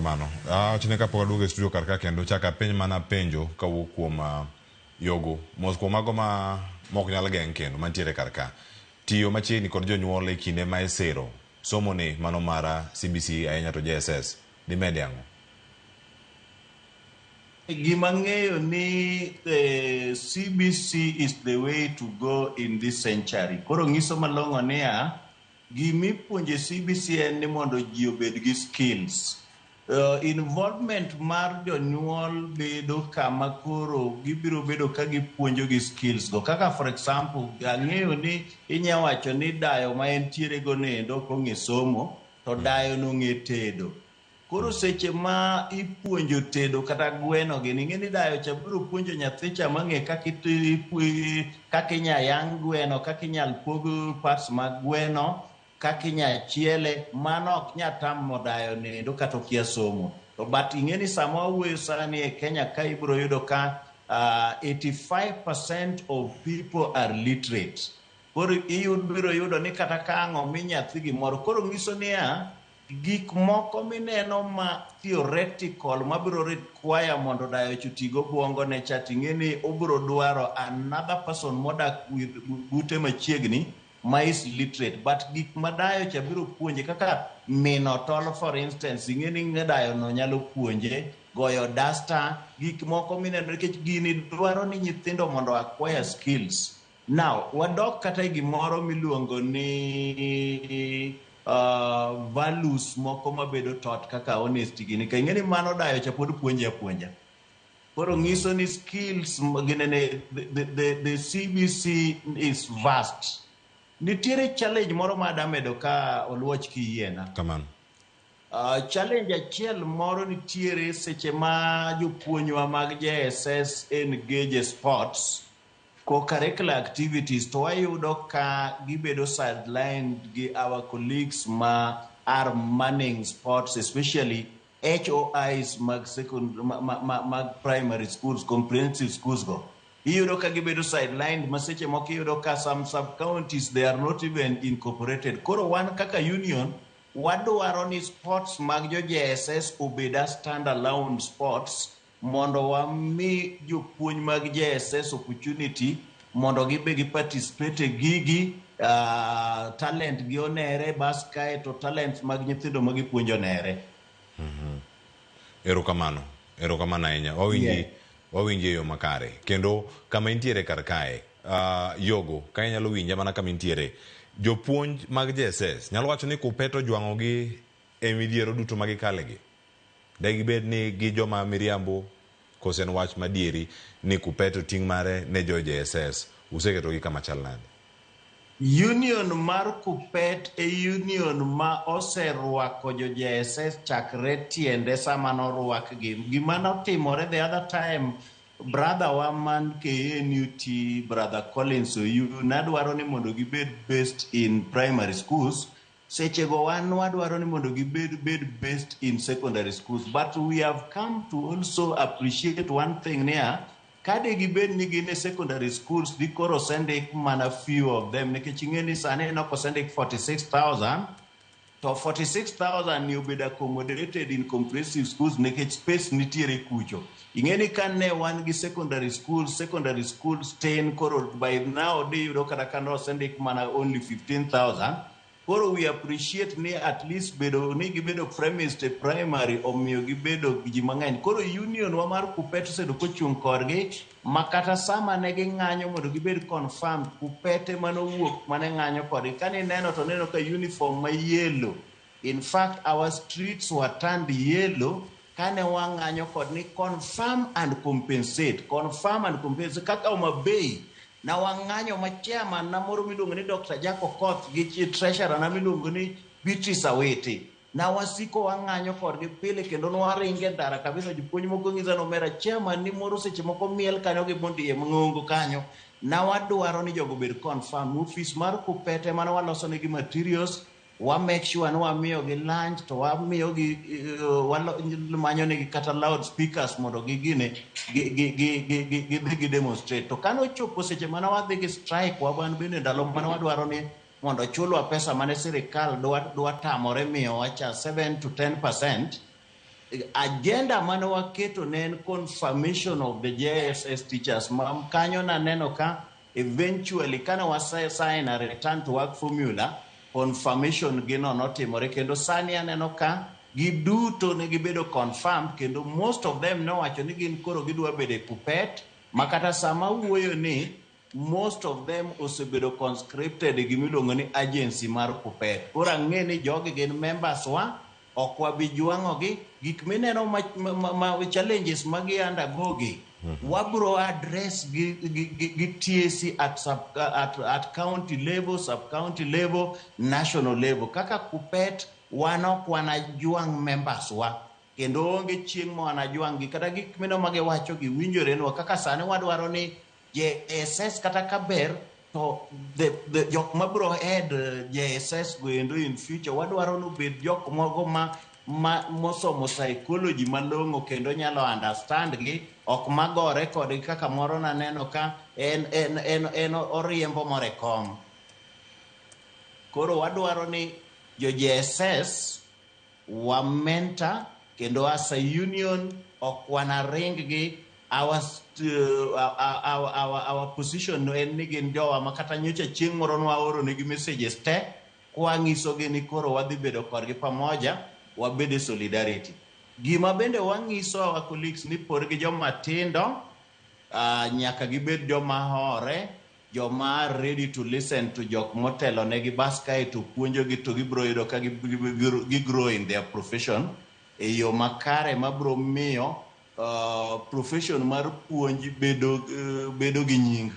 Erokamano. Chine ka pok aduogo e studio karka kendo chaka penj mana penjo kawuok kuom Yogo. Mos kuom mago ma mok nyal geng' kendo mantiere karka. Tiyo machiegni kod jonyuol e kinde ma isero somo ni mano mara CBC ahinya to JSS. Dimedi ang'o? Gima ng'eyo ni CBC is the way to go in this century. Koro ng'iso malong'o niya, gimipuonje CBC en ni mondo ji obed gi skills. Involvement mar jonyuol bedo kama koro gibiro bedo ka gipuonjo gi skills go. Kaka for example, ang'eyo ni inya wacho ni dayo ma entiere go nendo kong'e somo, to dayo nong'e tedo. Koro seche ma ipuonjo tedo kata gweno gini, ng'eni dayo cha biro puonjo nyathi cha mang'e kaka inya yang gweno, kaka inyal pog parts mag gweno, kaka inya chiele, mano ok nya tamo dayo nendo kata okia somo. To but ing'eni sama wawuoyo sani e Kenya ka ibiro yudo ka 85% of people are literate. Koro biro yudo ni kata ka ang'o mi nyathi gimoro. Koro ng'iso niya, gik moko mineno ma theoretical mabiro require mondo dayo chutigo buongo ne chating'eni obiro dwaro another person modak bute machiegni ma is literate. But gik ma dayo cha biro puonje kaka mino tol for instance, ing'eni dayo no nyalo puonje goyo dasta, gik moko mineno nikech gini dwaro ni nyithindo mondo acquire skills. Now wadok kata gimoro miluongo ni values moko mabedo tot kaka honesty gini, ka ing'eni mano dayo cha pod puonje apuonja. Koro ng'iso ni skills ginene, the CBC is vast. Nitiere challenge moro ma adamedo ka oluoch kiyiena. Kamano. Challenge achiel moro nitiere seche ma jopuonjwa mag JSS engage sports co-curricular activities, to wayudo ka gibedo sidelined gi our colleagues ma are manning sports, especially HOIs mag primary schools, comprehensive schools go. Iyudo ka gibedo sidelined, maseche moko iyudo ka some sub-counties, they are not even incorporated. Koro wan kaka union, wadwaro ni sports mag jo JSS obeda stand-alone sports, mondo wami jopuonj mag JSS opportunity mondo gibe gi participate gigi, talent gi onere, bas kae to talent mag nyithindo mag gipuonjo onere. Erokamano ahinya. Wawinji yo makare. Kendo kama intiere kar kae, Yogo, ka inyalo winja mana kama intiere. Jopuonj mag JSS nyalo wacho ni kupeto jwang'ogi e midhiero duto magikalegi. Degibed ni gi joma miriambo kosen wach madieri ni kupeto ting' mare ne jo JSS useketo gi kama chal nade? Union mar kupet union ma oserwako jo JSS chakre tiende sama norwak gi. Gima notimore the other time, brother wa man KNUT, brother Collins Oyu, nadwaro ni mondo gibed based in primary schools. Sechego wan wadwaro ni mondo gibed based in secondary schools, but we have come to also appreciate one thing there. Kade gibed ni gine secondary schools, di koro sendik mana few of them, nikech ing'eni sani no ko sendik 46,000, to 46,000 ni obed accommodated in comprehensive schools nikech space nitiere kucho. Ing'eni kane wan gi secondary schools 10, koro by now di yudo kata kano sendik mana only 15,000. Koro we appreciate ni at least bedo ni gibedo premised e primary omiyo gibedo ji mang'eny. Koro union wa mar kupet sedo kochung' korgi, makata sama ne ging'anyo mondo gibed confirmed, kupete manowuok mane ng'anyo korgi. Kani neno to neno ka uniform ma yellow. In fact, our streets were turned yellow kane wang'anyo kod ni confirm and compensate. Confirm and compensate. Kaka Homa Bay, na wang'anyo ma chairman na moro miluongo ni Dr. Jaco Koth gi treasurer na miluongo ni Beatrice Awete, na wasiko wang'anyo kodgi pile kendo nwaringe ndara kabisa. Jopuonj moko ng'iza nomera chairman ni moro seche moko miel kanyo gi bondi e mng'ongo kanyo. Na wadwaro ni jogo bed confirm. Office mar kupete mana waloso negi materials, wa make sure ni wamiyo gi lunch, to wamiyo gi manyo negi kata loudspeakers mondo gigine gi demonstrate. To kano chopo seche mana wadhi gi strike, waban bende ndalo mana wadwaro ni mondo chulwa pesa mane sirikal dwa tamore miyo wacha 7 to 10%. agenda mane waketo ne en confirmation of the JSS teachers. Kanyo na neno ka eventually kana sign a return to work formula, confirmation gino notimore, kendo sani aneno ka giduto ne gibedo confirmed, kendo most of them nowacho ni gin koro gidwa bedo Kuppet, makata sama wuoyo ni most of them osebedo conscripted gimiluongo ni agency mar Kuppet. Koro ang'e ni jogi gin members wa, ok wabi jwang'ogi, gik mineno ma challenges magi undergogi, wabro address gi TSC at county level, sub-county level, national level. Kaka Kuppet, ok wanajwang' members wa, kendo onge chieng' ma wanajwang' gi, kata gik mineno magi wacho gi winjore nwa, kaka sani wadwaro ni JSS kata kaber to the jok mabro head JSS goendo in future, wadwaro no bed jok mogo mosomo psychology malong'o kendo nyalo understand gi, ok magore kod kaka moro na neno ka en oriembo more kom. Koro wadwaro ni jo JSS wa mentor, kendo as a union ok wanaring gi our position en ni gin jowa makata nyocha chieng' moro nwaoro negi messages te kwang'isogi ni koro wadhi bedo kodgi pamoja, wabede solidarity. Gima bende wang'iso our colleagues ni por gi joma tindo, nyaka gibed joma hore, joma ready to listen to jok motelo negi, bas kae to puonjogi to gibro yudo ka gigrow in their profession e yo makare mabro miyo profession mar puonj bedo gi nying.